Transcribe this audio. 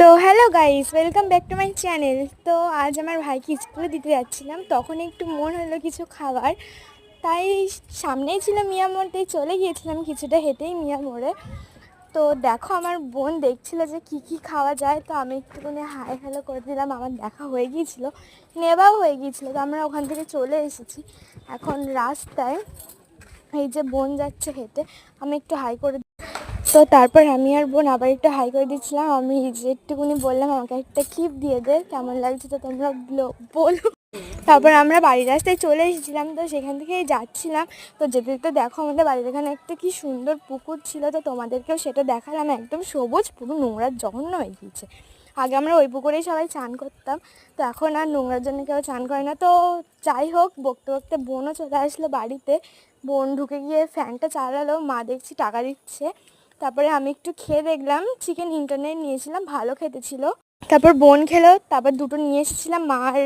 তো hello guys, welcome back to my channel. তো আজ আমার ভাইকে স্কুলে দিতে যাচ্ছিলাম, তখন একটু মন হলো কিছু খাবার, তাই সামনেই ছিল মিয়া মোড়, তাই চলে গিয়েছিলাম কিছুটা হেঁটেই মিয়া মোড়ে। তো দেখো আমার বোন দেখছিল যে কি কি খাওয়া যায়, তো আমি একটুখানি হাই হ্যালো করে দিলাম। আমার দেখা হয়ে গিয়েছিল, নেওয়াও হয়ে গিয়েছিলো, তো আমরা ওখান থেকে চলে এসেছি। এখন রাস্তায় এই যে বোন যাচ্ছে হেঁটে, আমি একটু হাই করে, তো তারপর আমি আর বোন আবার একটু হাই করে দিচ্ছিলাম। আমি যে একটুকুনি বললাম আমাকে একটা ক্লিপ দিয়ে দে, কেমন লাগছে তো তোমরা বলো। তারপর আমরা বাড়ির রাস্তায় চলে এসেছিলাম, তো সেখান থেকেই যাচ্ছিলাম। তো যেতে যেতে দেখো আমাদের বাড়ির এখানে একটা কি সুন্দর পুকুর ছিল, তো তোমাদেরকেও সেটা দেখালাম। একদম সবুজ, পুরো নোংরার জঘন্য হয়ে গিয়েছে। আগে আমরা ওই পুকুরেই সবাই চান করতাম, তো এখন আর নোংরার জন্য কেউ চান করে না। তো যাই হোক, বকতে বকতে বোনও চলে আসলো বাড়িতে। বোন ঢুকে গিয়ে ফ্যানটা চালালো, মা দেখছি টাকা দিচ্ছে। তারপরে আমি একটু খেয়ে দেখলাম, চিকেন ইন্টারনেট নিয়েছিলাম, ভালো খেতে ছিল। তারপর বোন খেলো, তারপর দুটো নিয়ে এসেছিলাম মার